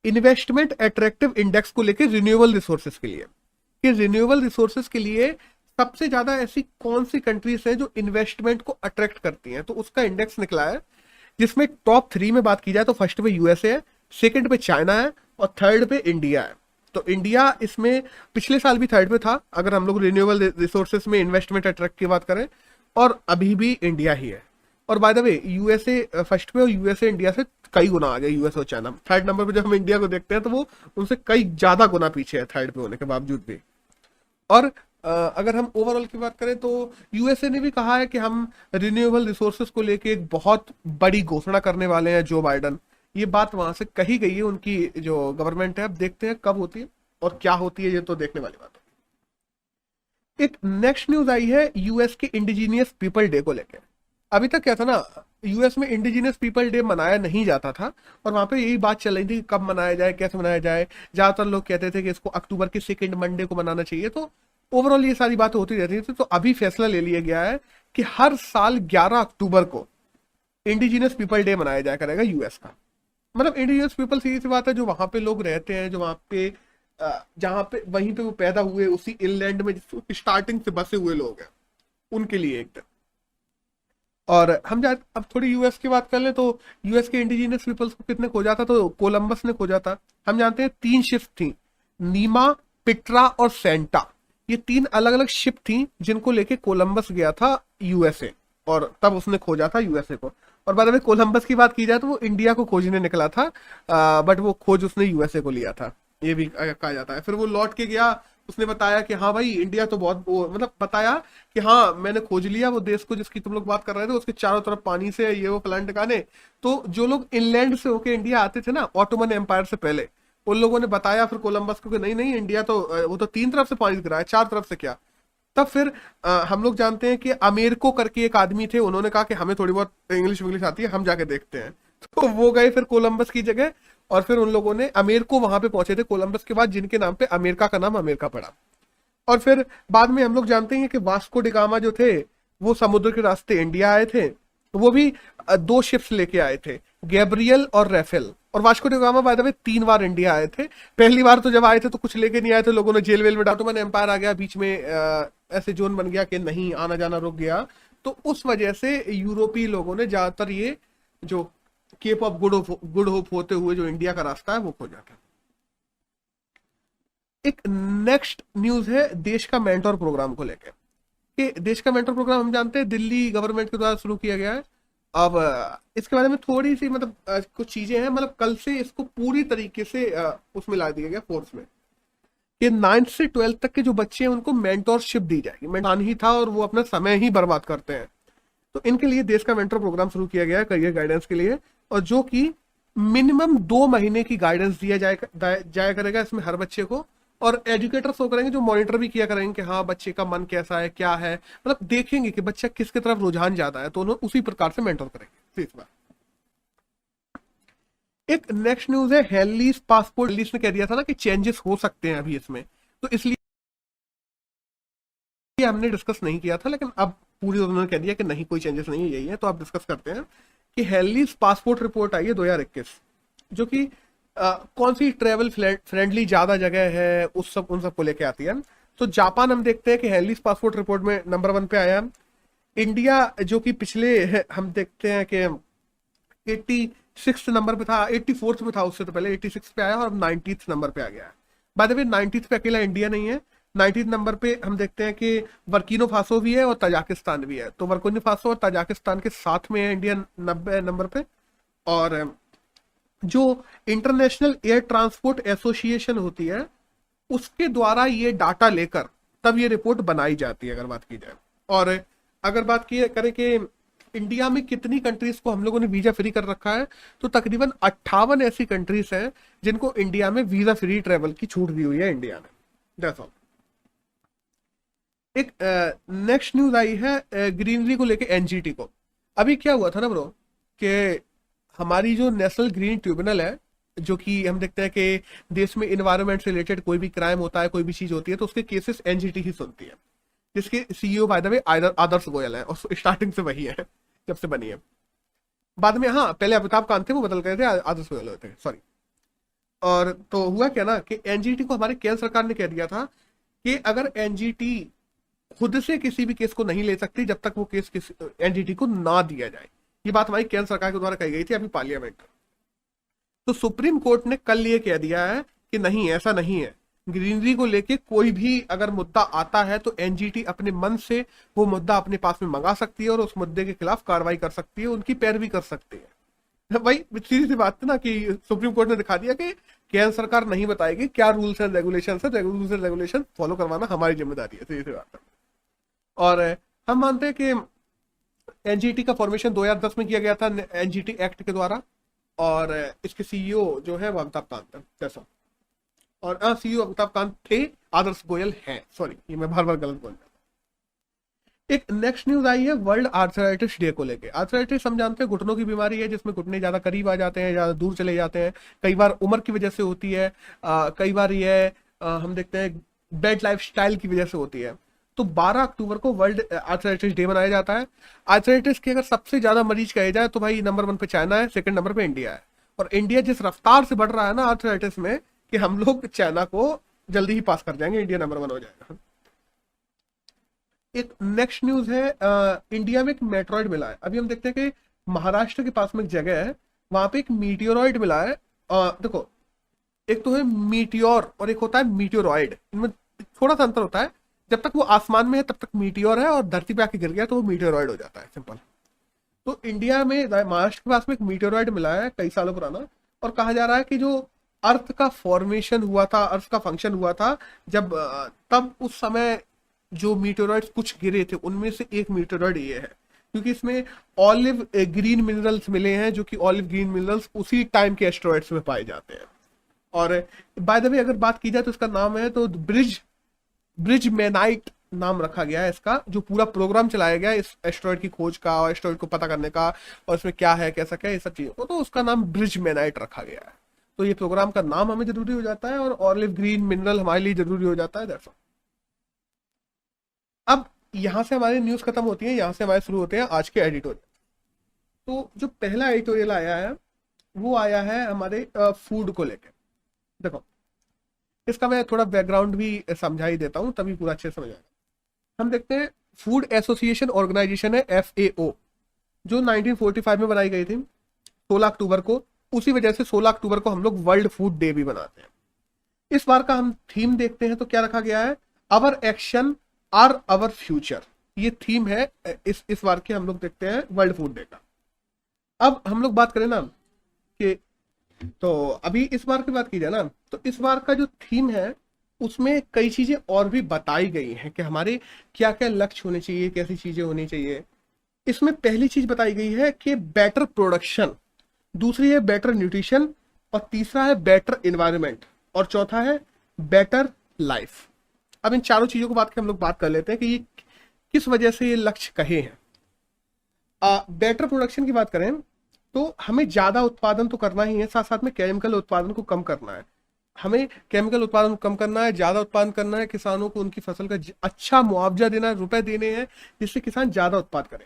इन्वेस्टमेंट अट्रैक्टिव इंडेक्स को लेकर रिन्यूएबल रिसोर्सेज के लिए, कि रिन्यूएबल रिसोर्सेज के लिए सबसे ज्यादा ऐसी कौन सी कंट्रीज हैं जो इन्वेस्टमेंट को अट्रैक्ट करती हैं। तो उसका इंडेक्स निकला है, जिसमें टॉप 3 में बात की जाए तो फर्स्ट पे यूएसए है, सेकंड पे चाइना है और थर्ड पे इंडिया है। तो इंडिया इसमें पिछले साल भी थर्ड पे था अगर हम लोग रिन्यूएबल रिसोर्सेज में इन्वेस्टमेंट अट्रैक्ट की बात करें, और अभी भी इंडिया ही है। और by the way USA first पे, और यूएसए इंडिया से कई गुना आ गया। यूएसए और चाइना थर्ड नंबर पे जब हम इंडिया को देखते हैं तो वो उनसे कई ज्यादा गुना पीछे है थर्ड पे होने के बावजूद भी। और अगर हम ओवरऑल की बात करें तो यूएसए ने भी कहा है कि हम रिन्यूएबल रिसोर्सेज को लेके एक बहुत बड़ी घोषणा करने वाले हैं, जो बाइडन। ये बात वहां से कही गई है, उनकी जो गवर्नमेंट है। अब देखते हैं कब होती है और क्या होती है, ये तो देखने वाली बात है। एक नेक्स्ट न्यूज आई है यूएस के इंडिजीनियस पीपल डे को लेकर। अभी तक क्या था ना, यूएस में इंडिजीनियस पीपल डे मनाया नहीं जाता था, और वहां पे यही बात चल रही थी कि कब मनाया जाए, कैसे मनाया जाए। ज्यादातर लोग कहते थे कि इसको अक्टूबर के सेकेंड मंडे को मनाना चाहिए। तो ओवरऑल ये सारी बातें होती रहती थी। तो अभी फैसला ले लिया गया है कि हर साल 11 अक्टूबर को इंडिजीनियस पीपल डे मनाया जाया करेगा यूएस का। मतलब इंडिजिनियस पीपल सीधी सी बात है, जो वहां पे लोग रहते हैं, जो वहां पे जहां पे वहीं पे वो पैदा हुए, उसी इंलैंड में स्टार्टिंग से बसे हुए लोग हैं, उनके लिए एक दिन। और हम अब थोड़ी यूएस की बात कर ले तो यूएस के इंडिजिनियस पीपल्स को कितने खोजा था, तो कोलंबस ने खोजा था। हम जानते हैं 3 शिप थी, नीमा, पिट्रा और सेंटा। ये 3 अलग अलग शिप थी जिनको लेके कोलंबस गया था यूएसए, और तब उसने खोजा था यूएसए को। और बाद में कोलंबस की बात की जाए तो वो इंडिया को खोजने निकला था, बट वो खोज उसने यूएसए को लिया था, ये भी कहा जाता है। फिर वो लौट के गया, उसने बताया कि हाँ भाई इंडिया तो बहुत मतलब बताया कि हाँ मैंने खोज लिया वो देश को जिसकी तुम लोग बात कर रहे थे, उसके चारों तरफ पानी से ये वो प्लान टकाने। तो जो लोग इंलैंड से होके इंडिया आते थे ना, ऑटोमन एम्पायर से पहले, उन लोगों ने बताया फिर कोलंबस को कि नहीं नहीं, इंडिया तो वो तो 3 तरफ से पानी गिरा है, 4 तरफ से क्या। तब फिर हम लोग जानते हैं कि अमेरिको करके एक आदमी थे, उन्होंने कहा कि हमें थोड़ी बहुत इंग्लिश आती है, हम जाके देखते हैं। तो वो गए फिर कोलंबस की जगह, और फिर उन लोगों ने अमेरिको वहां पे पहुंचे थे कोलंबस के बाद, जिनके नाम पे अमेरिका का नाम अमेरिका पड़ा। और फिर बाद में हम लोग जानते हैं कि वास्को डिगामा जो थे वो समुद्र के रास्ते इंडिया आए थे, तो वो भी दो शिप्स लेके आए थे, गैब्रियल और रेफेल। और Vasco da Gama by the way 3 bar India आए थे। पहली बार तो जब आए थे तो कुछ लेके नहीं आए थे, लोगों ने जेल वेल में डाल, ऑटोमन एम्पायर आ गया बीच में, ऐसे जोन बन गया कि नहीं आना जाना रुक गया। तो उस वजह से यूरोपीय लोगों ने ज्यादातर ये जो केप ऑफ गुड होप होते हुए जो इंडिया का रास्ता है वो खोजा था। एक नेक्स्ट न्यूज है देश का मेंटोर प्रोग्राम को लेकर, कि देश का मेंटोर प्रोग्राम हम जानते हैं दिल्ली गवर्नमेंट के द्वारा शुरू किया गया है। अब इसके बारे में थोड़ी सी मतलब कुछ चीजें हैं, मतलब कल से इसको पूरी तरीके से उसमें ला दिया गया फोर्स में, कि 9th से 12th तक के जो बच्चे हैं उनको मेंटोरशिप दी जाएगी। मेंटोर ही था और वो अपना समय ही बर्बाद करते हैं, तो इनके लिए देश का मेंटर प्रोग्राम शुरू किया गया है करियर गाइडेंस के लिए, और जो कि मिनिमम 2 महीने की गाइडेंस दिया जाया करेगा इसमें हर बच्चे को। और एजुकेटर्स वो करेंगे जो मॉनिटर भी किया करेंगे कि हाँ बच्चे का मन कैसा है क्या है, मतलब देखेंगे कि बच्चा किसकी तरफ रुझान ज्यादा है, तो उन्हें उसी प्रकार से मेंटर करेंगे। इस बार एक नेक्स्ट न्यूज है हेलीज पासपोर्ट। हेलीज ने कह दिया था ना कि चेंजेस हो सकते हैं अभी इसमें, तो इसलिए हमने डिस्कस नहीं किया था, लेकिन अब पूरी उन्होंने कह दिया कि नहीं कोई चेंजेस नहीं है, यही है। तो आप डिस्कस करते हैं कि हेलीज पासपोर्ट रिपोर्ट आई है 2021, जो कि कौन सी ट्रेवल फ्रेंडली ज्यादा जगह है उन सब को लेके आती है। तो जापान हम देखते हैं कि हेलीज पासपोर्ट रिपोर्ट में नंबर 1 पे आया। इंडिया जो कि पिछले हम देखते हैं कि 86 नंबर पे था, 84th पे था, उससे तो पहले 86 पे आया और अब 90th नंबर पे आ गया है। बाय द वे 90th पे अकेला इंडिया नहीं है, 90th नंबर पे हम देखते हैं कि वर्किनो फासो भी है और तजाकिस्तान भी है। तो वर्किनो फासो और तजाकिस्तान के साथ में है इंडिया 90 नंबर पे। और जो इंटरनेशनल एयर ट्रांसपोर्ट एसोसिएशन होती है उसके द्वारा ये डाटा लेकर तब ये रिपोर्ट बनाई जाती है, अगर बात की जाए। और अगर बात की करें कि इंडिया में कितनी कंट्रीज को हम लोगों ने वीजा फ्री कर रखा है, तो तकरीबन 58 ऐसी कंट्रीज हैं जिनको इंडिया में वीजा फ्री ट्रेवल की छूट दी हुई है इंडिया ने। That's all. एक नेक्स्ट न्यूज आई है ग्रीनरी को लेके, एनजीटी को। अभी क्या हुआ था ना ब्रो, कि हमारी जो नेशनल ग्रीन ट्रिब्यूनल है, जो कि हम देखते हैं कि देश में इन्वायरमेंट से रिलेटेड कोई भी क्राइम होता है, कोई भी चीज होती है, तो उसके केसेस एनजीटी ही सुनती है, जिसके सीईओ बाय द वे आदर्श गोयल है, और स्टार्टिंग से वही है जब से बनी है। बाद में हाँ पहले अमिताभ कांत थे, वो बदल गए थे, आदर्श गोयल होते थे, सॉरी। और तो हुआ क्या ना कि एनजीटी को हमारे केंद्र सरकार ने कह दिया था कि अगर एनजीटी खुद से किसी भी केस को नहीं ले सकती जब तक वो केस एनजीटी को ना दिया जाए। ये बात हमारी केंद्र सरकार के द्वारा कही गई थी अभी पार्लियामेंट में। तो सुप्रीम कोर्ट ने कल ये कह दिया है कि नहीं, ऐसा नहीं है। ग्रीनरी को लेके कोई भी अगर मुद्दा आता है तो एनजीटी अपने मन से वो मुद्दा अपने पास में मंगा सकती है और उस मुद्दे के खिलाफ कार्रवाई कर सकती है, उनकी पैरवी कर सकती है। भाई सीधी सी बात है ना कि सुप्रीम कोर्ट ने दिखा दिया कि केंद्र सरकार नहीं बताएगी क्या रूल्स एंड रेगुलेशन है, रूल्स एंड रेगुलेशन फॉलो करवाना हमारी जिम्मेदारी है, सीधी सी बात है। और हम मानते हैं कि एनजीटी का फॉर्मेशन 2010 में किया गया था एनजीटी एक्ट के द्वारा, और इसके सीईओ जो है वो अमिताभ कांत है, जैसा। और सीईओ अमिताभ कांत थे, आदर्श गोयल हैं, सॉरी ये मैं बार बार गलत बोल रहा हूं। एक नेक्स्ट न्यूज आई है वर्ल्ड आर्थराइटिस डे को लेके। आर्थराइटिस हम जानते हैं घुटनों की बीमारी है जिसमें घुटने ज्यादा करीब आ जाते हैं, ज्यादा दूर चले जाते हैं। कई बार उम्र की वजह से होती है, कई बार ये हम देखते हैं बेड लाइफ स्टाइल की वजह से होती है। तो 12 अक्टूबर को वर्ल्ड आर्थराइटिस डे मनाया जाता है। आर्थराइटिस के अगर सबसे ज्यादा मरीज कहे जाए तो भाई नंबर 1 पे चाइना है, सेकंड नंबर पे इंडिया है। और इंडिया जिस रफ्तार से बढ़ रहा है ना आर्थराइटिस में, कि हम लोग चाइना को जल्दी ही पास कर जाएंगे, इंडिया नंबर 1 हो जाएगा। एक नेक्स्ट न्यूज है इंडिया में एक मेट्रॉइड मिला है। अभी हम देखते हैं कि महाराष्ट्र के पास में एक जगह है, वहां पे एक मीटियोरॉइड मिला है। देखो, एक तो है मीटियोर और एक होता है मीटियोरॉइड, इनमें थोड़ा सा अंतर होता है। जब तक वो आसमान में है तब तक मीटियोर है, और धरती पे आके गिर गया तो वो मीटियोरॉइड हो जाता है, सिंपल। तो इंडिया में महाराष्ट्र के पास में एक मीटियोरॉइड मिला है कई सालों पुराना, और कहा जा रहा है कि जो अर्थ का फॉर्मेशन हुआ था, अर्थ का फंक्शन हुआ था जब, तब उस समय जो मीटियोरॉइड्स कुछ गिरे थे उनमें से एक मीटियोरॉइड ये है, क्योंकि इसमें ऑलिव ग्रीन मिनरल्स मिले हैं, जो कि ऑलिव ग्रीन मिनरल्स उसी टाइम के एस्ट्रॉइड्स में पाए जाते हैं। और बाय द वे अगर बात की जाए तो इसका नाम है तो ब्रिज मेनाइट नाम रखा गया है इसका। जो पूरा प्रोग्राम चलाया गया इस एस्ट्रॉइड की खोज का और एस्ट्रॉइड को पता करने का, और इसमें क्या है कैसा क्या है, ये सब चीजों को, तो उसका नाम ब्रिज मेनाइट रखा गया है। तो ये प्रोग्राम का नाम हमें जरूरी हो जाता है, और ऑलिव ग्रीन मिनरल हमारे लिए जरूरी हो जाता है, दैट्स ऑल। अब यहाँ से हमारी न्यूज खत्म होती है, यहाँ से हमारे शुरू होते हैं आज के एडिटोरियल। तो जो पहला एडिटोरियल आया है वो आया है हमारे फूड को लेकर। देखो, इसका मैं थोड़ा बैकग्राउंड भी समझा ही देता हूँ, तभी पूरा अच्छे से समझ आएगा। हम देखते हैं, फूड एसोसिएशन ऑर्गेनाइजेशन है FAO, जो 1945 में बनाई गई थी 16 अक्टूबर को। उसी वजह से 16 अक्टूबर को हम लोग वर्ल्ड फूड डे भी मनाते हैं। इस बार का हम थीम देखते हैं तो क्या रखा गया है, अवर एक्शन आर अवर फ्यूचर। ये थीम है इस बार के हम लोग देखते हैं वर्ल्ड फूड डे का। अब हम लोग बात करें ना कि, तो अभी इस बार की बात की जाए ना, तो इस बार का जो थीम है उसमें कई चीजें और भी बताई गई हैं कि हमारे क्या क्या लक्ष्य होने चाहिए, कैसी चीजें होनी चाहिए। इसमें पहली चीज बताई गई है कि बेटर प्रोडक्शन, दूसरी है बेटर न्यूट्रिशन, और तीसरा है बेटर इन्वायरमेंट, और चौथा है बेटर लाइफ। अब इन चारों चीजों को बात के हम लोग बात कर लेते हैं कि ये किस वजह से ये लक्ष्य कहे हैं। बेटर प्रोडक्शन की बात करें तो हमें ज्यादा उत्पादन तो करना ही है, साथ साथ में केमिकल उत्पादन को कम करना है। हमें केमिकल उत्पादन कम करना है, ज्यादा उत्पादन करना है, किसानों को उनकी फसल का अच्छा मुआवजा देना है, रुपए देने हैं, जिससे किसान ज्यादा उत्पाद करे।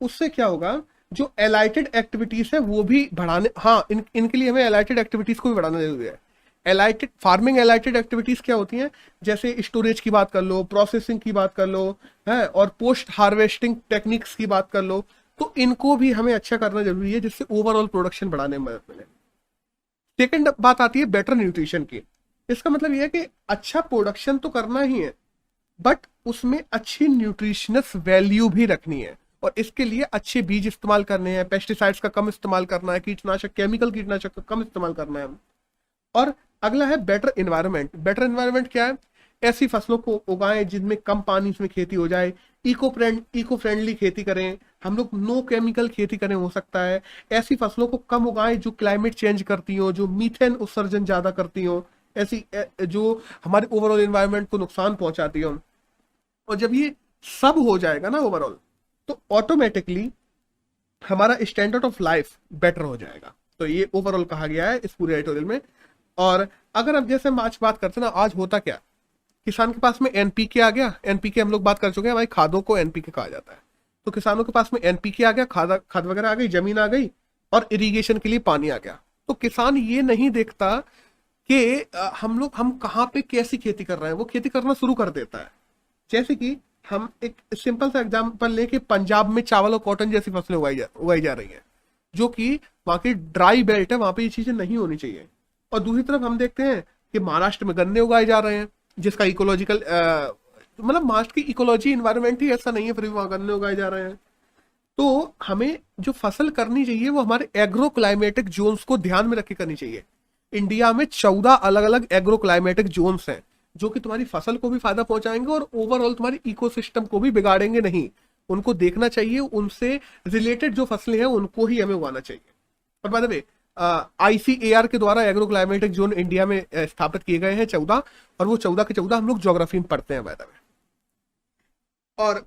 उससे क्या होगा, जो एलाइटेड एक्टिविटीज है वो भी बढ़ाने, हाँ इनके लिए हमें एलाइटेड एक्टिविटीज को भी बढ़ाना जरूरी है। एलाइटेड फार्मिंग एलाइटेड एक्टिविटीज क्या होती हैं, जैसे स्टोरेज की बात कर लो, प्रोसेसिंग की बात कर लो, है, और पोस्ट हार्वेस्टिंग टेक्निक्स की बात कर लो, तो इनको भी हमें अच्छा करना जरूरी है, जिससे ओवरऑल प्रोडक्शन बढ़ाने में मदद मिले। सेकंड बात आती है बेटर न्यूट्रिशन की। इसका मतलब यह है कि अच्छा प्रोडक्शन तो करना ही है, बट उसमें अच्छी न्यूट्रिशनस वैल्यू भी रखनी है, और इसके लिए अच्छे बीज इस्तेमाल करने हैं, पेस्टिसाइड्स का कम इस्तेमाल करना है, केमिकल कीटनाशक का कम इस्तेमाल करना है। और अगला है बेटर इन्वायरमेंट। बेटर इन्वायरमेंट क्या है, ऐसी फसलों को उगाएं जिनमें कम पानी में खेती हो जाए, इको फ्रेंडली खेती करें, हम लोग नो केमिकल खेती करें, हो सकता है ऐसी फसलों को कम उगाएं जो क्लाइमेट चेंज करती हो, जो मीथेन उत्सर्जन ज्यादा करती हो, ऐसी जो हमारे ओवरऑल इन्वायरमेंट को नुकसान पहुंचाती हो। और जब ये सब हो जाएगा ना ओवरऑल, तो ऑटोमेटिकली हमारा स्टैंडर्ड ऑफ लाइफ बेटर हो जाएगा। तो ये ओवरऑल कहा गया है इस पूरे एडिटोरियल में। और अगर अब जैसे हम आज बात करते हैं ना, आज होता क्या, किसान के पास में एनपीके आ गया। एनपीके हम लोग बात कर चुके हैं, भाई खादों को एनपीके कहा जाता है। तो किसानों के पास में एनपीके आ गया, खाद वगैरह आ गई, जमीन आ गई, और इरिगेशन के लिए पानी आ गया। तो किसान ये नहीं देखता कि हम कहाँ पे कैसी खेती कर रहे हैं, वो खेती करना शुरू कर देता है। जैसे कि हम एक सिंपल सा एग्जांपल लें कि पंजाब में चावल और कॉटन जैसी फसलें उगाई जा रही हैं, जो कि वहाँ की ड्राई बेल्ट है, वहाँ पे ये चीजें नहीं होनी चाहिए। और दूसरी तरफ हम देखते हैं कि महाराष्ट्र में गन्ने उगाए जा रहे हैं, जिसका इकोलॉजिकल मतलब महाराष्ट्र की इकोलॉजी इन्वायरमेंट ही ऐसा नहीं है, फिर भी वहाँ गन्ने उगाए जा रहे हैं। तो हमें जो फसल करनी चाहिए वो हमारे एग्रो क्लाइमेटिक जोन्स को ध्यान में रख के करनी चाहिए। इंडिया में 14 अलग अलग एग्रो क्लाइमेटिक जोन्स हैं, जो कि तुम्हारी फसल को भी फायदा पहुंचाएंगे और ओवरऑल तुम्हारी इकोसिस्टम को भी बिगाड़ेंगे नहीं। उनको देखना चाहिए, उनसे रिलेटेड जो फसलें हैं उनको ही हमें उगाना चाहिए। और बाय द वे, ICAR के द्वारा एग्रो क्लाइमेटिक जोन इंडिया में स्थापित किए गए हैं 14, और वो 14 के 14 हम लोग ज्योग्राफी में पढ़ते हैं बाय द वे। और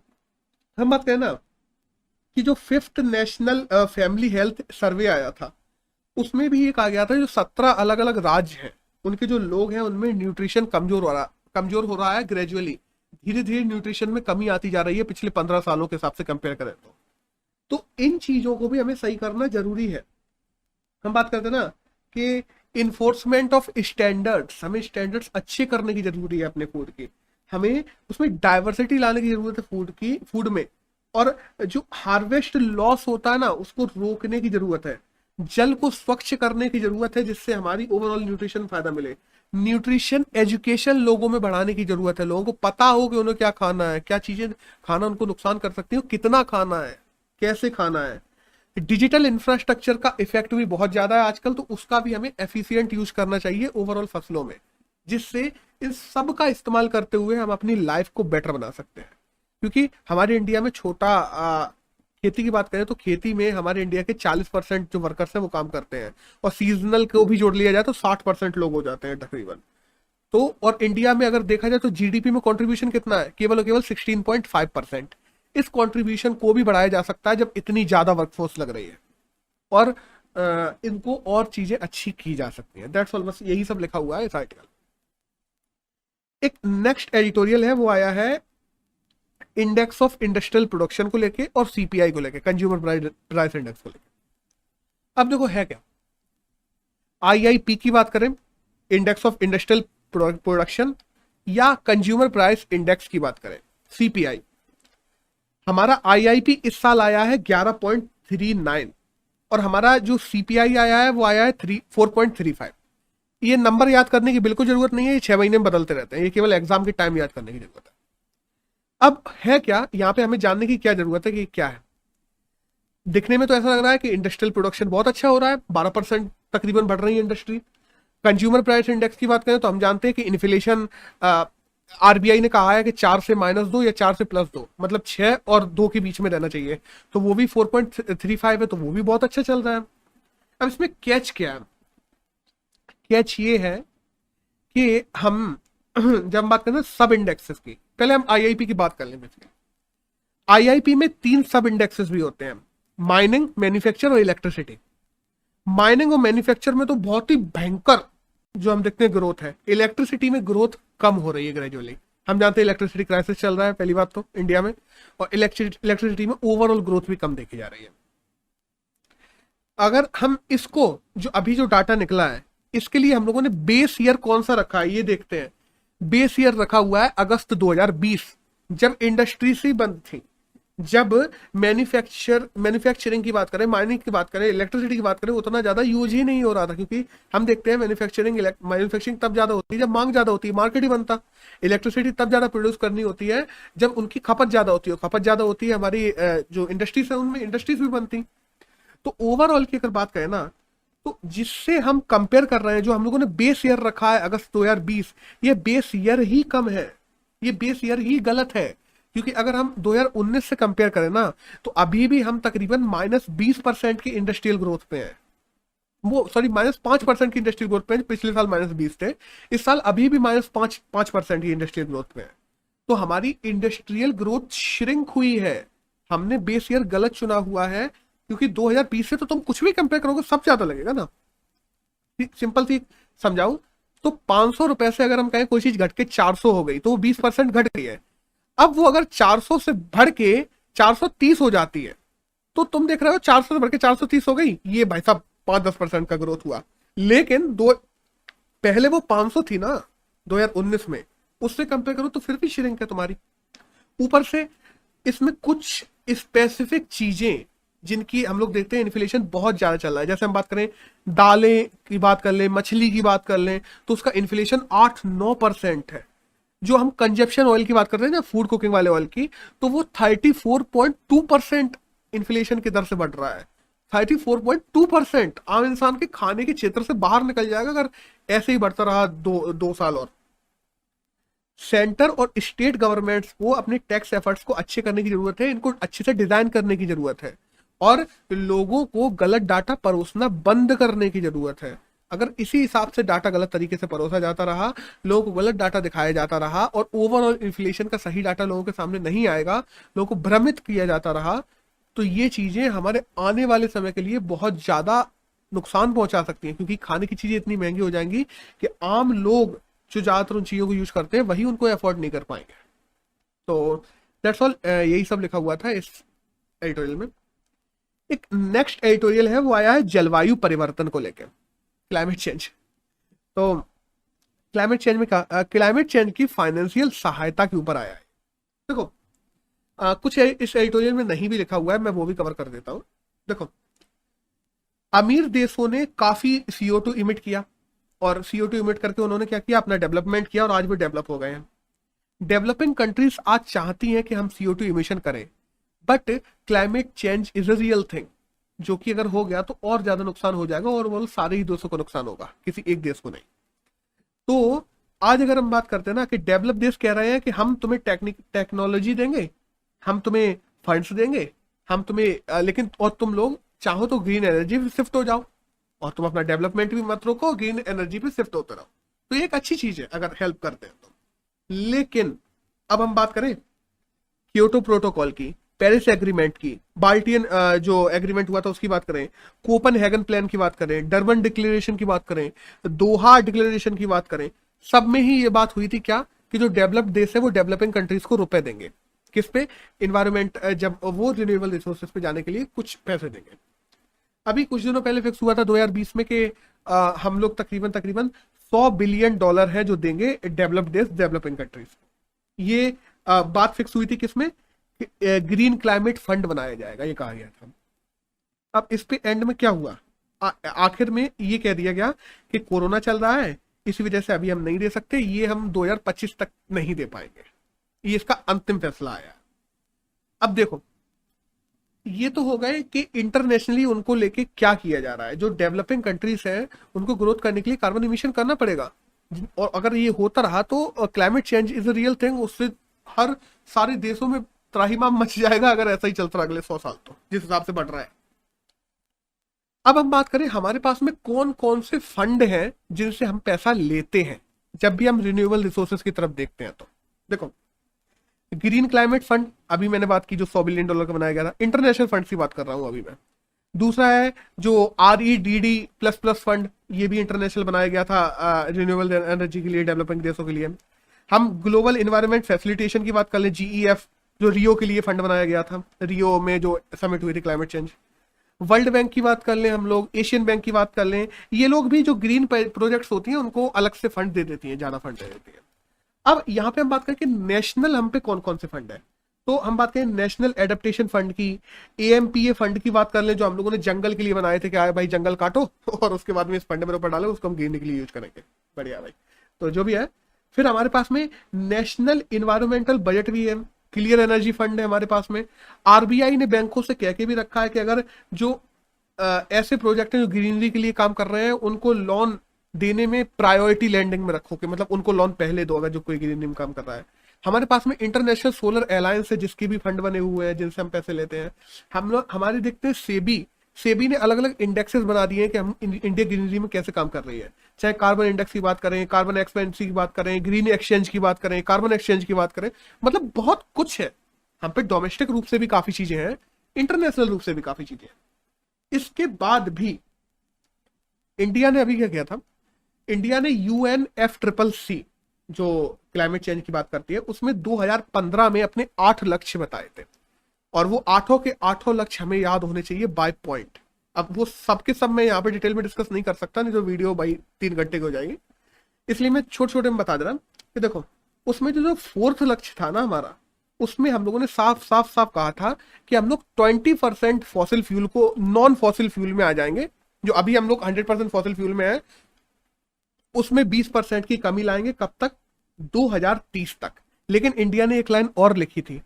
हम बात करें ना कि जो 5th national family health survey आया था, उसमें भी ये कहा गया था जो 17 अलग अलग राज्य हैं, उनके जो लोग हैं उनमें न्यूट्रिशन कमजोर हो रहा है ग्रेजुअली। धीरे धीरे न्यूट्रिशन में कमी आती जा रही है पिछले 15 सालों के हिसाब से कंपेयर करें तो इन चीजों को भी हमें सही करना जरूरी है। हम बात करते हैं ना कि इन्फोर्समेंट ऑफ स्टैंडर्ड्स, हमें स्टैंडर्ड्स अच्छे करने की जरूरी है अपने फूड की, हमें उसमें डाइवर्सिटी लाने की जरूरत है फूड में। और जो हार्वेस्ट लॉस होता है ना, उसको रोकने की जरूरत है, जल को स्वच्छ करने की जरूरत है, जिससे हमारी ओवरऑल न्यूट्रिशन फायदा मिले। न्यूट्रिशन एजुकेशन लोगों में बढ़ाने की जरूरत है, लोगों को पता हो कि उन्हें क्या खाना है, क्या चीजें खाना उनको नुकसान कर सकती है, कितना खाना है, कैसे खाना है। डिजिटल इंफ्रास्ट्रक्चर का इफेक्ट भी बहुत ज्यादा है आजकल, तो उसका भी हमें एफिशिएंट यूज करना चाहिए ओवरऑल फसलों में, जिससे इन सब का इस्तेमाल करते हुए हम अपनी लाइफ को बेटर बना सकते हैं। क्योंकि हमारे इंडिया में छोटा खेती की बात करें तो खेती में हमारे इंडिया के 40% जो वर्कर्स हैं वो काम करते हैं, और सीजनल को भी जोड़ लिया जाए तो 60% लोग हो जाते हैं तकरीबन। तो और इंडिया में अगर देखा जाए तो जीडीपी में कंट्रीब्यूशन कितना है, केवल और केवल 16.5%। इस कंट्रीब्यूशन को भी बढ़ाया जा सकता है जब इतनी ज्यादा वर्कफोर्स लग रही है, और इनको और चीजें अच्छी की जा सकती हैं। दैट्स ऑल, बस यही सब लिखा हुआ है इस आर्टिकल। एक नेक्स्ट एडिटोरियल है, वो आया है इंडेक्स ऑफ इंडस्ट्रियल प्रोडक्शन को लेके और सीपीआई को लेके, कंज्यूमर प्राइस इंडेक्स को लेके। अब देखो है क्या, आईआईपी की बात करें, इंडेक्स ऑफ इंडस्ट्रियल प्रोडक्शन, या कंज्यूमर प्राइस इंडेक्स की बात करें, सीपीआई। हमारा आईआईपी इस साल आया है 11.39 और हमारा जो सीपीआई आया है वो आया है 4.35। ये नंबर याद करने की बिल्कुल जरूरत नहीं है, ये 6 महीने में बदलते रहते हैं, ये केवल एग्जाम के टाइम याद करने की जरूरत है। अब है क्या, यहाँ पे हमें जानने की क्या जरूरत है कि क्या है। दिखने में तो ऐसा लग रहा है कि इंडस्ट्रियल प्रोडक्शन बहुत अच्छा हो रहा है, 12% तकरीबन बढ़ रही है इंडस्ट्री। कंज्यूमर प्राइस इंडेक्स की बात करें तो हम जानते हैं कि इन्फ्लेशन, आरबीआई ने कहा है कि 4 से -2 या 4 से +2, मतलब 6 और 2 के बीच में रहना चाहिए, तो वो भी 4.35 है, तो वो भी बहुत अच्छा चल रहा है। अब इसमें कैच क्या है, कैच ये है कि हम जब हम बात करें सब इंडेक्सेस की, पहले हम आईआईपी की बात कर लें। आईआईपी में 3 सब इंडेक्सेस भी होते हैं, माइनिंग, मैन्युफैक्चर और इलेक्ट्रिसिटी। माइनिंग और मैन्युफैक्चर में तो बहुत ही भयंकर जो हम देखते हैं ग्रोथ है, इलेक्ट्रिसिटी में ग्रोथ कम हो रही है ग्रेजुअली। हम जानते हैं इलेक्ट्रिसिटी क्राइसिस चल रहा है पहली बात तो इंडिया में, और इलेक्ट्रिसिटी में ओवरऑल ग्रोथ भी कम देखी जा रही है। अगर हम इसको जो अभी जो डाटा निकला है, इसके लिए हम लोगों ने बेस ईयर कौन सा रखा है ये देखते हैं। बेस ईयर रखा हुआ है अगस्त 2020, जब इंडस्ट्री से बंद थी, जब मैन्युफैक्चरिंग की बात करें, माइनिंग की बात करें, इलेक्ट्रिसिटी की बात करें, उतना ज्यादा यूज ही नहीं हो रहा था, क्योंकि हम देखते हैं मैन्युफैक्चरिंग तब ज्यादा होती है जब मांग ज्यादा होती है, मार्केट ही बनता। इलेक्ट्रिसिटी तब ज्यादा प्रोड्यूस करनी होती है जब उनकी खपत ज्यादा होती है, खपत ज्यादा होती है हमारी जो इंडस्ट्रीज है उनमें इंडस्ट्रीज भी बनती। तो ओवरऑल की अगर बात करें ना, तो जिससे हम कंपेयर कर रहे हैं, जो हम लोगों ने बेस ईयर रखा है अगस्त 2020, ये बेस ईयर ही कम है, ये बेस ईयर ही गलत है। क्योंकि अगर हम 2019 से कंपेयर करें ना, तो अभी भी हम तकरीबन -20% की इंडस्ट्रियल ग्रोथ पे हैं, वो सॉरी -5% की इंडस्ट्रियल ग्रोथ पे हैं। पिछले साल -20 थे, इस साल अभी भी -5% की इंडस्ट्रियल ग्रोथ पे है। तो हमारी इंडस्ट्रियल ग्रोथ श्रिंक हुई है, हमने बेस ईयर गलत चुना हुआ है, क्योंकि 2020 से तो तुम कुछ भी कंपेयर करोगे सब ज्यादा लगेगा ना। सिंपल सी समझाऊं तो 500 रुपए से अगर हम कहें कोई चीज घट के 400 हो गई, तो वो 20% घट गई है। अब वो अगर 400 से बढ़ के 430 हो जाती है, तो तुम देख रहे हो 400 से बढ़ के 430 हो गई, ये भाई साहब 5-10% का ग्रोथ हुआ। लेकिन पहले वो 500 थी ना 2019 में, उससे कंपेयर करो तो फिर भी श्रिंक है तुम्हारी। ऊपर से इसमें कुछ स्पेसिफिक चीजें जिनकी हम लोग देखते हैं इन्फ्लेशन बहुत ज्यादा चल रहा है, जैसे हम बात करें दालें की बात कर लें, मछली की बात कर लें, तो उसका इन्फ्लेशन 8-9% है। जो हम कंजप्शन ऑयल की बात कर रहे हैं ना, फूड कुकिंग वाले ऑयल की, तो वो 34.2% इन्फ्लेशन की दर से बढ़ रहा है। 34.2%। आम इंसान के खाने के क्षेत्र से बाहर निकल जाएगा अगर ऐसे ही बढ़ता रहा दो साल और। सेंटर और स्टेट गवर्नमेंट्स को अपने टैक्स एफर्ट्स को अच्छे करने की जरूरत है, इनको अच्छे से डिजाइन करने की जरूरत है, और लोगों को गलत डाटा परोसना बंद करने की जरूरत है। अगर इसी हिसाब से डाटा गलत तरीके से परोसा जाता रहा, लोगों को गलत डाटा दिखाया जाता रहा, और ओवरऑल इन्फ्लेशन का सही डाटा लोगों के सामने नहीं आएगा, लोगों को भ्रमित किया जाता रहा, तो ये चीजें हमारे आने वाले समय के लिए बहुत ज्यादा नुकसान पहुंचा सकती हैं, क्योंकि खाने की चीजें इतनी महंगी हो जाएंगी कि आम लोग जो ज्यादातर उन चीजों को यूज करते हैं वही उनको अफोर्ड नहीं कर पाएंगे। तो दैट्स ऑल, यही सब लिखा हुआ था इस एडिटोरियल में। एक नेक्स्ट एडिटोरियल है, वो आया है जलवायु परिवर्तन को लेकर, क्लाइमेट चेंज। तो क्लाइमेट चेंज में क्लाइमेट चेंज की फाइनेंशियल सहायता के ऊपर आया है। देखो कुछ इस एडिटोरियल में नहीं भी लिखा हुआ है, मैं वो भी कवर कर देता हूं। देखो, अमीर देशों ने काफी CO2 इमिट किया, और CO2 इमिट करके उन्होंने क्या किया, अपना डेवलपमेंट किया, और आज भी डेवलप हो गए हैं। डेवलपिंग कंट्रीज आज चाहती हैं कि हम CO2 इमिशन करें, but climate change is a real thing, जो कि अगर हो गया तो और ज्यादा नुकसान हो जाएगा, और वो सारे ही देशों को नुकसान होगा, किसी एक देश को नहीं। तो आज अगर हम बात करते हैं ना कि डेवलप देश कह रहे हैं कि हम तुम्हें टेक्नोलॉजी देंगे, हम तुम्हें फंड्स देंगे, हम तुम्हें लेकिन और तुम लोग चाहो तो ग्रीन एनर्जी पे शिफ्ट हो जाओ, और तुम अपना डेवलपमेंट भी मत रोको, ग्रीन एनर्जी पे शिफ्ट होते रहो। तो ये एक अच्छी चीज है अगर हेल्प करते हैं तो। लेकिन अब हम बात करें क्योटो प्रोटोकॉल की, पेरिस एग्रीमेंट की, बाल्टियन जो एग्रीमेंट हुआ था उसकी बात करें, कोपनहेगन प्लान की बात करें, डरबन डिक्लेरेशन की बात करें, दोहा डिक्लेरेशन की बात करें, सब में ही ये बात हुई थी क्या, कि जो डेवलप्ड देश है वो डेवलपिंग कंट्रीज को रुपए देंगे। किस पे? इन्वायरमेंट, जब वो रिन्यूएबल रिसोर्सेज पे जाने के लिए कुछ पैसे देंगे। अभी कुछ दिनों पहले फिक्स हुआ था 2020 में कि हम लोग तकरीबन तकरीबन $100 बिलियन है जो देंगे डेवलप्ड देश, डेवलपिंग कंट्रीज। ये बात फिक्स हुई थी किसमें? ग्रीन क्लाइमेट फंड बनाया जाएगा, ये कहा गया था। अब इस पे एंड में क्या हुआ? आखिर में ये कह दिया गया कि कोरोना चल रहा है, इसी वजह से अभी हम नहीं दे सकते, ये हम 2025 तक नहीं दे पाएंगे। ये इसका अंतिम फैसला आया। अब देखो, ये तो हो गए कि इंटरनेशनली उनको लेके क्या किया जा रहा है। जो डेवलपिंग कंट्रीज है उनको ग्रोथ करने के लिए कार्बन इमिशन करना पड़ेगा, और अगर ये होता रहा तो climate change is a real thing. उससे हर सारे देशों में त्राहिमाम मच जाएगा अगर ऐसा ही चलता रहा अगले 100 साल, तो जिस हिसाब से बढ़ रहा है। अब हम बात करें हमारे पास में कौन कौन से फंड हैं जिनसे हम पैसा लेते हैं जब भी हम रिन्यूएबल रिसोर्सेज की तरफ देखते हैं। तो देखो, ग्रीन क्लाइमेट फंड अभी मैंने बात की जो $100 बिलियन का बनाया गया था, इंटरनेशनल फंड की बात कर रहा हूं अभी मैं। दूसरा है जो REDD++ फंड, ये भी इंटरनेशनल बनाया गया था रिन्यूएबल एनर्जी के लिए, डेवलपिंग देशों के लिए। हम ग्लोबल इन्वायरमेंट फैसिलिटेशन की बात कर लें, GEF, जो रियो के लिए फंड बनाया गया था, रियो में जो समिट हुई थी क्लाइमेट चेंज। वर्ल्ड बैंक की बात कर लें हम लोग, एशियन बैंक की बात कर लें, ये लोग भी जो ग्रीन प्रोजेक्ट्स होती हैं उनको अलग से फंड दे देती हैं, ज्यादा फंड दे देती हैं। अब यहाँ पे हम बात करें कि नेशनल हम पे कौन कौन से फंड है, तो हम बात करें नेशनल एडेप्टेशन फंड की, AMPA फंड की बात कर लें जो हम लोगों ने जंगल के लिए बनाए थे कि आए भाई जंगल काटो और उसके बाद में इस फंड में रुपए डालो, उसको हम गिरने के लिए यूज करेंगे। बढ़िया भाई, तो जो भी है। फिर हमारे पास में नेशनल इन्वायरमेंटल बजट भी है, क्लियर एनर्जी फंड है हमारे पास में। RBI ने बैंकों से कह के भी रखा है कि अगर जो ऐसे प्रोजेक्ट हैं जो ग्रीनरी के लिए काम कर रहे हैं उनको लोन देने में प्रायोरिटी लैंडिंग में रखो, कि मतलब उनको लोन पहले दो अगर जो कोई ग्रीनरी में काम कर रहा है। हमारे पास में इंटरनेशनल सोलर अलायंस है जिसके भी फंड बने हुए हैं जिनसे हम पैसे लेते हैं। हम लोग हमारे देखते हैं सेबी ने अलग अलग इंडेक्सेस बना दिए हैं कि हम इंडिया ग्रीनरी में कैसे काम कर रही है, चाहे कार्बन इंडेक्स की बात करें, कार्बन एक्सपेंसी की बात करें, ग्रीन एक्सचेंज की बात करें, कार्बन एक्सचेंज की बात करें, मतलब बहुत कुछ है। हम पे डोमेस्टिक रूप से भी काफी चीजें हैं, इंटरनेशनल रूप से भी काफी चीजें हैं। इसके बाद भी इंडिया ने अभी क्या किया था, इंडिया ने UNFCCC जो क्लाइमेट चेंज की बात करती है उसमें 2015 में अपने 8 लक्ष्य बताए थे, और वो 8 के 8 लक्ष्य हमें याद होने चाहिए बाय पॉइंट। अब वो सबके सब मैं यहाँ पे डिटेल में डिस्कस नहीं कर सकता, नहीं तो वीडियो भाई 3 घंटे की हो जाएगी, इसलिए मैं छोटे छोटे में बता दे रहा हूँ कि देखो उसमें जो 4th लक्ष्य था ना हमारा, उसमें हम लोगों ने साफ साफ साफ कहा था कि हम लोग 20% फॉसिल फ्यूल को नॉन फॉसिल फ्यूल में आ जाएंगे। जो अभी हम लोग 100% फॉसिल फ्यूल में है उसमें 20% की कमी लाएंगे, कब तक? 2030 तक। लेकिन इंडिया ने एक लाइन और लिखी थी,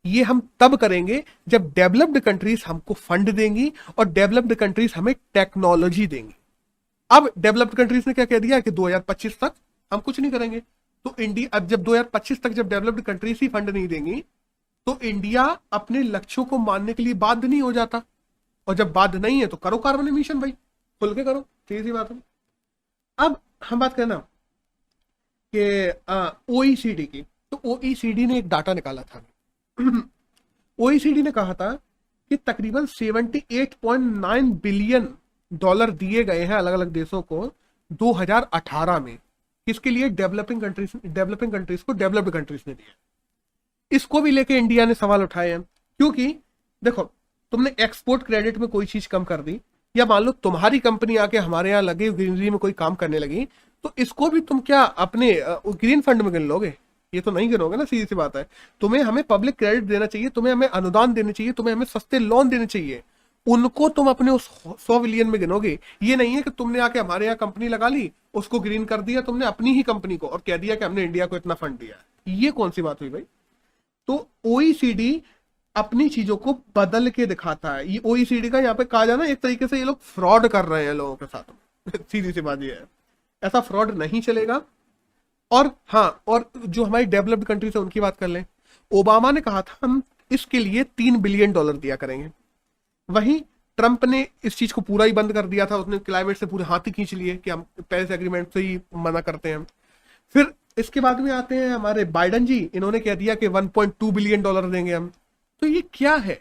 ये हम तब करेंगे जब डेवलप्ड कंट्रीज हमको फंड देंगी और डेवलप्ड कंट्रीज हमें टेक्नोलॉजी देंगी। अब डेवलप्ड कंट्रीज ने क्या कह दिया कि 2025 तक हम कुछ नहीं करेंगे। तो इंडिया अब जब 2025 तक जब डेवलप्ड कंट्रीज ही फंड नहीं देंगी तो इंडिया अपने लक्ष्यों को मानने के लिए बाध्य नहीं हो जाता, और जब बाध्य नहीं है तो करो कार्बन एमिशन भाई, खुल के करो, सीधी सी बात है। अब हम बात करना कि OECD की, तो OECD ने एक डाटा निकाला था। OECD ने कहा था कि तकरीबन $78.9 बिलियन दिए गए हैं अलग अलग देशों को 2018 में। किसके लिए? डेवलपिंग कंट्रीज को डेवलप्ड कंट्रीज ने दिया। इसको भी लेके इंडिया ने सवाल उठाए हैं, क्योंकि देखो तुमने एक्सपोर्ट क्रेडिट में कोई चीज कम कर दी, या मान लो तुम्हारी कंपनी आके हमारे यहाँ लगे ग्रीनरी में कोई काम करने लगी, तो इसको भी तुम क्या अपने ग्रीन फंड में गिन लोगे? ये तो नहीं गिनोगे ना, सीधी सी बात है। तुम्हें हमें पब्लिक क्रेडिट देना चाहिए, तुम्हें हमें अनुदान देने चाहिए, तुम्हें हमें सस्ते लोन देने चाहिए, उनको तुम अपने उस 100 बिलियन में गिनोगे। ये नहीं है कि तुमने आके हमारे यहाँ कंपनी लगा ली, उसको ग्रीन कर दिया तुमने अपनी ही कंपनी को, और कह दिया कि हमने इंडिया को इतना फंड दिया। ये कौन सी बात हुई भाई? तो OECD अपनी चीजों को बदल के दिखाता है। ये OECD का यहाँ पे कहा जाना एक तरीके से ये लोग फ्रॉड कर रहे हैं लोगों के साथ सीधी सी बात ये है, ऐसा फ्रॉड नहीं चलेगा। और हाँ, और जो हमारी डेवलप्ड कंट्रीज है उनकी बात कर लें, ओबामा ने कहा था हम इसके लिए $3 बिलियन दिया करेंगे। वहीं ट्रंप ने इस चीज को पूरा ही बंद कर दिया था, उसने क्लाइमेट से पूरे हाथ ही खींच लिए कि हम पेरिस एग्रीमेंट से ही मना करते हैं। फिर इसके बाद में आते हैं हमारे बाइडन जी, इन्होंने कह दिया कि $1.2 बिलियन देंगे हम। तो ये क्या है?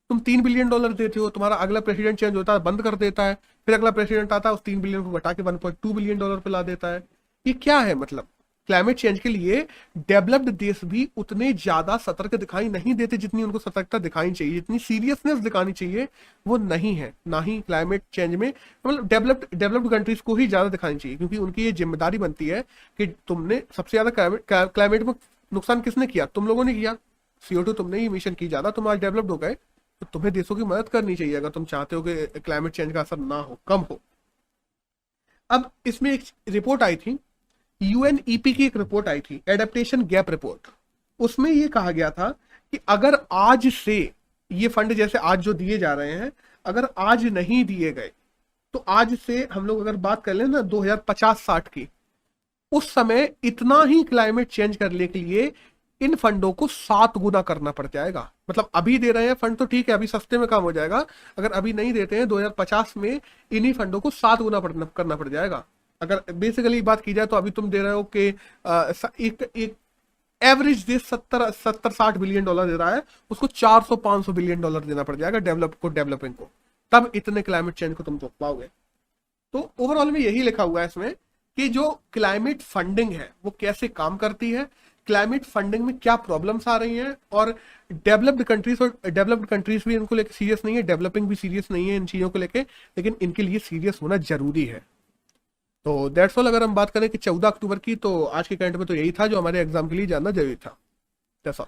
तुम $3 बिलियन देते हो, तुम्हारा अगला प्रेसिडेंट चेंज होता है, बंद कर देता है, फिर अगला प्रेसिडेंट आता है उस $3 बिलियन को घटा के $1.2 बिलियन पे ला देता है। ये क्या है मतलब? क्लाइमेट चेंज के लिए डेवलप्ड देश भी उतने ज्यादा सतर्क दिखाई नहीं देते जितनी उनको सतर्कता दिखानी चाहिए, जितनी सीरियसनेस दिखानी चाहिए वो नहीं है। ना ही क्लाइमेट चेंज में मतलब डेवलप्ड कंट्रीज को ही ज्यादा दिखानी चाहिए, क्योंकि उनकी ये जिम्मेदारी बनती है कि तुमने सबसे ज्यादा क्लाइमेट में नुकसान किसने किया, तुम लोगों ने किया। CO2 तुमने ही इमिशन की ज्यादा, तुम आज डेवलप्ड हो गए, तो तुम्हें देशों की मदद करनी चाहिए अगर तुम चाहते हो कि क्लाइमेट चेंज का असर ना हो, कम हो। अब इसमें एक रिपोर्ट आई थी, UNEP की एक रिपोर्ट आई थी, एडेप्टेशन गैप रिपोर्ट। उसमें ये कहा गया था कि अगर आज से ये फंड जैसे आज जो दिए जा रहे हैं, अगर आज नहीं दिए गए तो आज से हम लोग अगर बात कर लें ना 2050-60 की, उस समय इतना ही क्लाइमेट चेंज करने के लिए इन फंडों को 7 गुना करना पड़ जाएगा। मतलब अभी दे रहे हैं फंड तो ठीक है, अभी सस्ते में काम हो जाएगा, अगर अभी नहीं देते हैं 2050 में इन्हीं फंडों को 7 गुना करना पड़ जाएगा। अगर बेसिकली बात की जाए तो अभी तुम दे रहे हो कि एक एवरेज देश 70-60 बिलियन डॉलर दे रहा है, उसको 400-500 बिलियन डॉलर देना पड़ जाएगा डेवलपिंग को, तब इतने क्लाइमेट चेंज को तुम रोक पाओगे। तो ओवरऑल में यही लिखा हुआ है इसमें कि जो क्लाइमेट फंडिंग है वो कैसे काम करती है, क्लाइमेट फंडिंग में क्या प्रॉब्लम्स आ रही हैं, और डेवलप्ड कंट्रीज भी इनको लेकर सीरियस नहीं है, डेवलपिंग भी सीरियस नहीं है इन चीजों को लेकर, लेकिन इनके लिए सीरियस होना जरूरी है। तो दैट्स ऑल। अगर हम बात करें कि 14 अक्टूबर की, तो आज के करंट में तो यही था जो हमारे एग्जाम के लिए जानना जरूरी था। That's all.